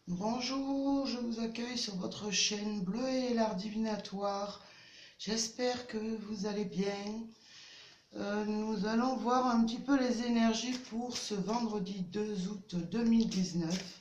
Bonjour, je vous accueille sur votre chaîne Bleu et l'art divinatoire. J'espère que vous allez bien. Nous allons voir un petit peu les énergies pour ce vendredi 2 août 2019.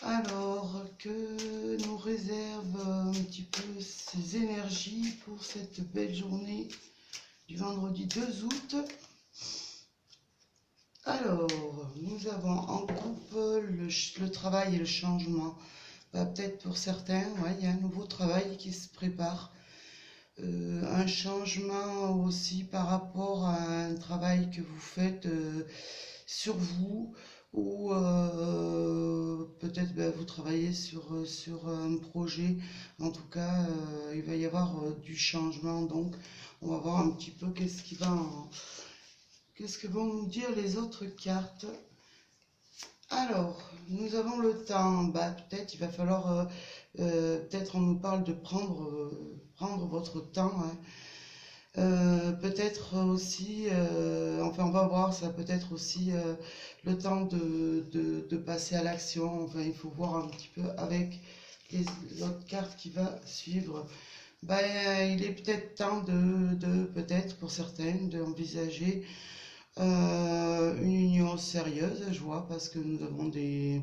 Alors, que nous réserve un petit peu ces énergies pour cette belle journée du vendredi 2 août. Alors, nous avons en couple le travail et le changement. Peut-être pour certains, ouais, il y a un nouveau travail qui se prépare. Un changement aussi par rapport à un travail que vous faites sur vous ou peut-être vous travaillez sur un projet. En tout cas, il va y avoir du changement. Donc, on va voir un petit peu qu'est-ce que vont nous dire les autres cartes. Alors, nous avons le temps. Peut-être il va falloir, peut-être on nous parle de prendre votre temps, hein. Peut-être aussi, enfin on va voir, ça peut être aussi le temps de passer à l'action. Enfin, il faut voir un petit peu avec l'autre carte qui va suivre. Il est peut-être temps peut-être pour certaines, d'envisager une union sérieuse, je vois, parce que nous avons des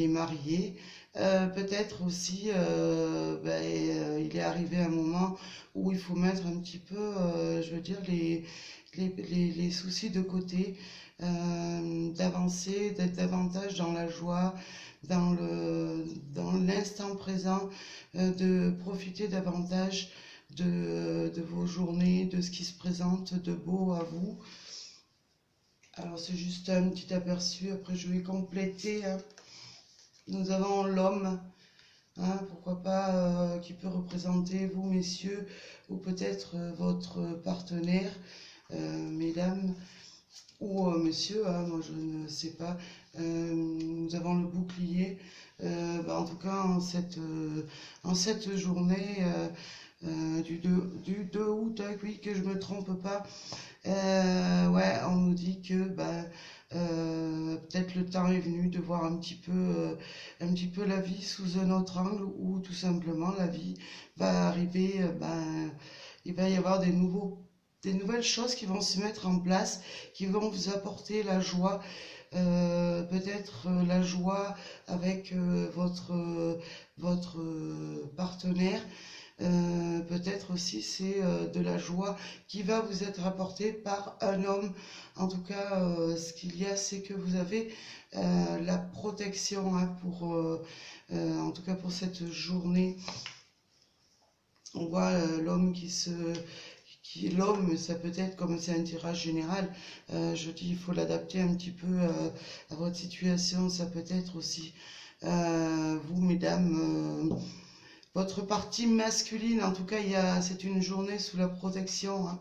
mariés. Peut-être aussi, il est arrivé un moment où il faut mettre un petit peu, je veux dire, les soucis de côté, d'avancer, d'être davantage dans la joie, dans l'instant présent, de profiter davantage de vos journées, de ce qui se présente de beau à vous. Alors c'est juste un petit aperçu, après je vais compléter, hein. Nous avons l'homme, hein, pourquoi pas, qui peut représenter vous messieurs, ou peut-être votre partenaire, mesdames, ou monsieur, hein, moi je ne sais pas. Nous avons le bouclier, en tout cas en cette journée du 2 août, hein, oui, que je ne me trompe pas. Ouais, on nous dit que peut-être le temps est venu de voir un petit peu la vie sous un autre angle, ou tout simplement la vie va arriver, il va y avoir des nouvelles choses qui vont se mettre en place, qui vont vous apporter la joie, peut-être la joie avec votre partenaire. Peut-être aussi c'est de la joie qui va vous être apportée par un homme. En tout cas, ce qu'il y a, c'est que vous avez la protection, hein, en tout cas pour cette journée. On voit l'homme l'homme, ça peut être, comme c'est un tirage général, je dis il faut l'adapter un petit peu à votre situation. Ça peut être aussi vous mesdames, votre partie masculine. En tout cas, c'est une journée sous la protection, hein.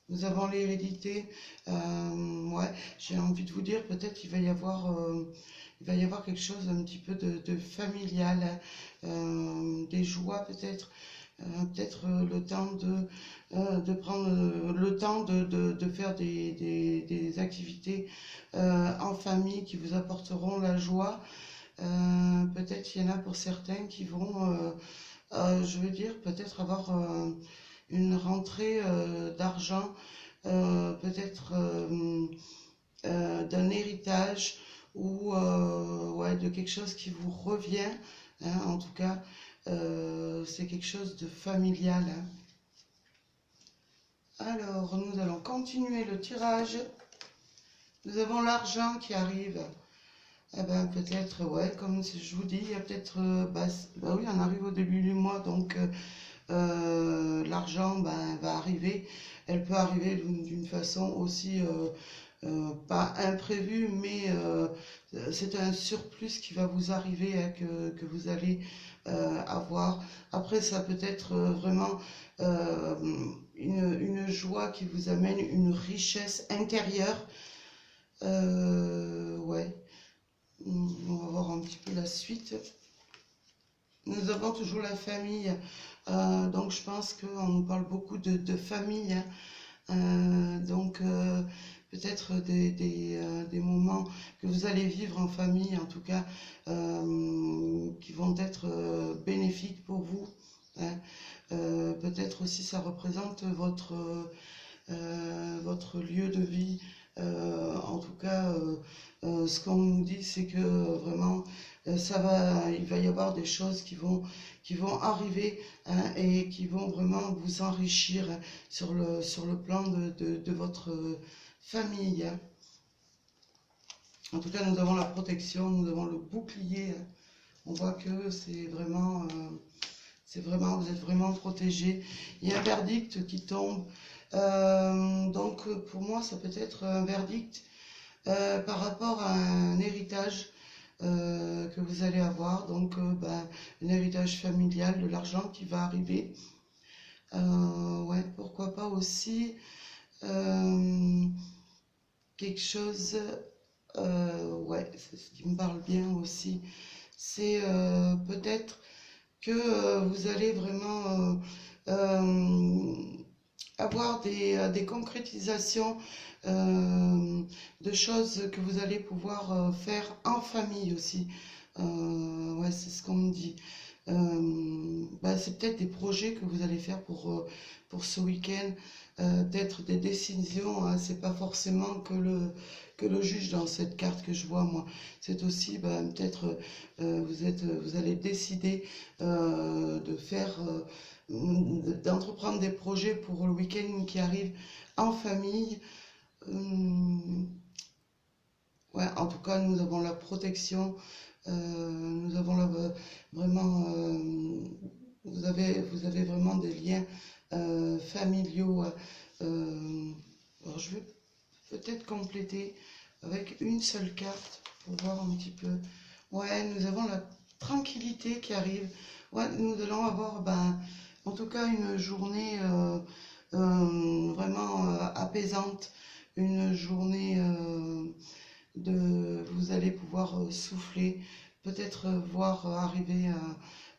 Nous avons l'hérédité. Ouais, j'ai envie de vous dire, peut-être il va y avoir quelque chose un petit peu de familial, hein. Des joies peut-être. Peut-être le temps de prendre le temps de faire des activités en famille qui vous apporteront la joie. Peut-être il y en a pour certains qui vont, je veux dire, peut-être avoir une rentrée d'argent, peut-être d'un héritage, ou ouais, de quelque chose qui vous revient, hein. En tout cas, c'est quelque chose de familial, hein. Alors, nous allons continuer le tirage. Nous avons l'argent qui arrive. Eh ben, peut-être, ouais, comme je vous dis, il y a peut-être, oui, on arrive au début du mois, donc l'argent va arriver. Elle peut arriver d'une façon aussi pas imprévue, mais c'est un surplus qui va vous arriver, hein, que vous allez avoir. Après, ça peut être vraiment euh, une joie qui vous amène une richesse intérieure. Ouais. On va voir un petit peu la suite. Nous avons toujours la famille, donc je pense qu'on nous parle beaucoup de famille, hein. Donc peut-être des moments que vous allez vivre en famille, en tout cas, qui vont être bénéfiques pour vous. Hein. Peut-être aussi ça représente votre lieu de vie. En tout cas, ce qu'on nous dit, c'est que vraiment, il va y avoir des choses qui vont arriver, hein, et qui vont vraiment vous enrichir, hein, sur le plan de votre famille. Hein. En tout cas, nous avons la protection, nous avons le bouclier. Hein. On voit que c'est vraiment, vous êtes vraiment protégé. Il y a un verdict qui tombe. Donc pour moi, ça peut être un verdict par rapport à un héritage que vous allez avoir. Donc un héritage familial, de l'argent qui va arriver. Ouais, pourquoi pas aussi quelque chose, ouais, c'est ce qui me parle bien aussi. C'est peut-être que vous allez vraiment avoir des concrétisations de choses que vous allez pouvoir faire en famille aussi. Ouais, c'est ce qu'on me dit. C'est peut-être des projets que vous allez faire pour ce week-end, peut-être des décisions. Hein, c'est pas forcément que le juge dans cette carte que je vois moi. C'est aussi peut-être vous allez décider de faire d'entreprendre des projets pour le week-end qui arrive en famille. Ouais, en tout cas, nous avons la protection, nous avons vraiment, vous avez vraiment des liens familiaux. Alors, je vais peut-être compléter avec une seule carte pour voir un petit peu. Ouais, nous avons la tranquillité qui arrive. Ouais, nous allons avoir, en tout cas, une journée vraiment apaisante, une journée vous allez pouvoir souffler, peut-être voir arriver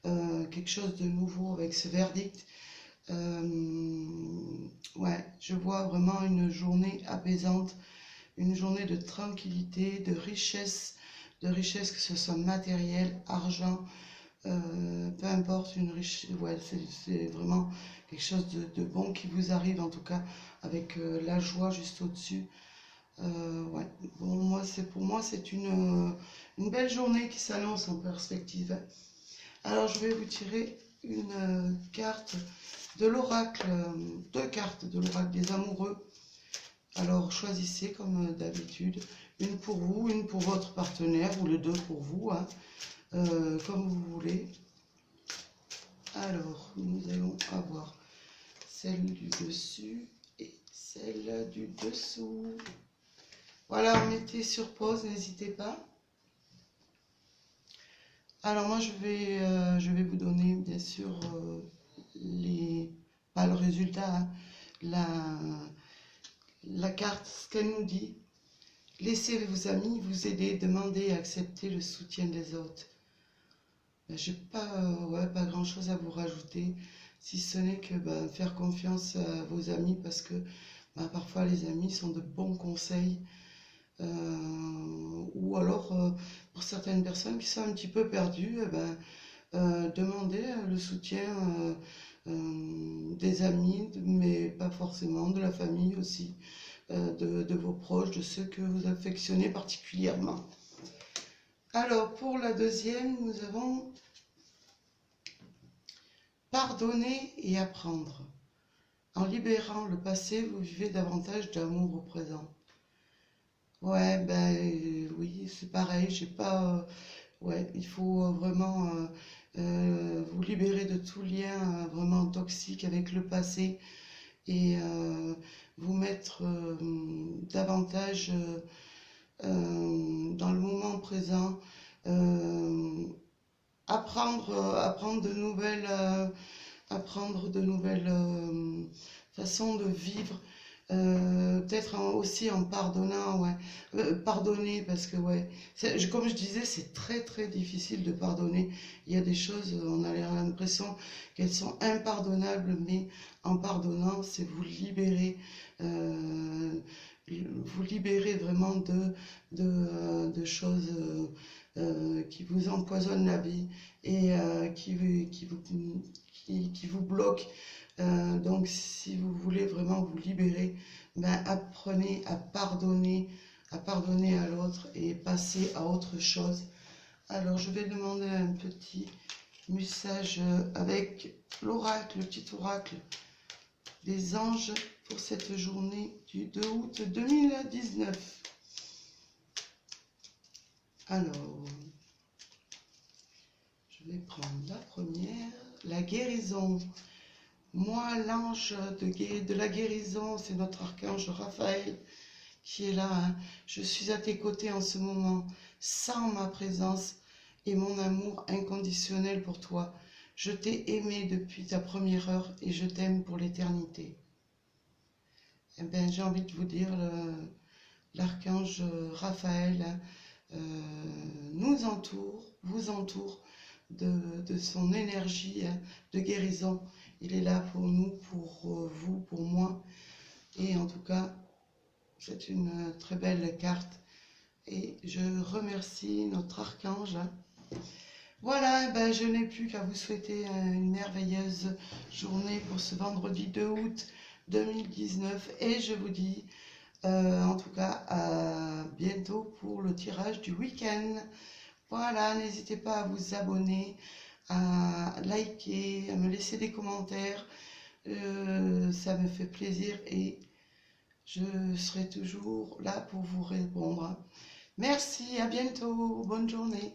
quelque chose de nouveau avec ce verdict. Ouais, je vois vraiment une journée apaisante, une journée de tranquillité, de richesse, que ce soit matériel, argent, peu importe, une richesse. Ouais, c'est vraiment quelque chose de bon qui vous arrive, en tout cas, avec la joie juste au-dessus. Ouais, bon, pour moi, c'est une belle journée qui s'annonce en perspective. Alors, je vais vous tirer une carte de l'oracle, deux cartes de l'oracle des amoureux. Alors, choisissez comme d'habitude, une pour vous, une pour votre partenaire, ou les deux pour vous, hein, comme vous voulez. Alors, nous allons avoir celle du dessus et celle du dessous. Voilà, mettez sur pause, n'hésitez pas. Alors moi, je vais vous donner, bien sûr, pas le résultat, hein, la carte, ce qu'elle nous dit. Laissez vos amis vous aider, demandez et acceptez le soutien des autres. J'ai pas grand-chose à vous rajouter, si ce n'est que faire confiance à vos amis, parce que parfois les amis sont de bons conseils. Ou alors pour certaines personnes qui sont un petit peu perdues, demandez le soutien des amis, mais pas forcément de la famille aussi, de vos proches, de ceux que vous affectionnez particulièrement. Alors pour la deuxième, nous avons pardonner et apprendre. En libérant le passé, vous vivez davantage d'amour au présent. Ouais, oui, c'est pareil, j'ai pas... ouais, il faut vraiment vous libérer de tout lien vraiment toxique avec le passé, et vous mettre davantage dans le moment présent, apprendre de nouvelles façons de vivre. Peut-être aussi en pardonnant, ouais. Pardonner, parce que ouais, comme je disais, c'est très très difficile de pardonner. Il y a des choses, on a l'impression qu'elles sont impardonnables, mais en pardonnant, c'est vous libérer vous libérer vraiment de choses qui vous empoisonnent la vie et qui vous bloquent. Donc si vous voulez vraiment vous libérer, ben, apprenez à pardonner à l'autre et passer à autre chose. Alors je vais demander un petit message avec l'oracle, le petit oracle des anges pour cette journée du 2 août 2019. Alors, je vais prendre la première, la guérison. Moi, l'ange de la guérison, c'est notre archange Raphaël qui est là. Hein. Je suis à tes côtés en ce moment, sans ma présence et mon amour inconditionnel pour toi. Je t'ai aimé depuis ta première heure et je t'aime pour l'éternité. Eh bien, j'ai envie de vous dire, l'archange Raphaël nous entoure, vous entoure de son énergie de guérison. Il est là pour nous, pour vous, pour moi. Et en tout cas, c'est une très belle carte. Et je remercie notre archange. Voilà, ben je n'ai plus qu'à vous souhaiter une merveilleuse journée pour ce vendredi 2 août 2019. Et je vous dis en tout cas à bientôt pour le tirage du week-end. Voilà, n'hésitez pas à vous abonner, à liker, à me laisser des commentaires. Ça me fait plaisir et je serai toujours là pour vous répondre. Merci, à bientôt, bonne journée.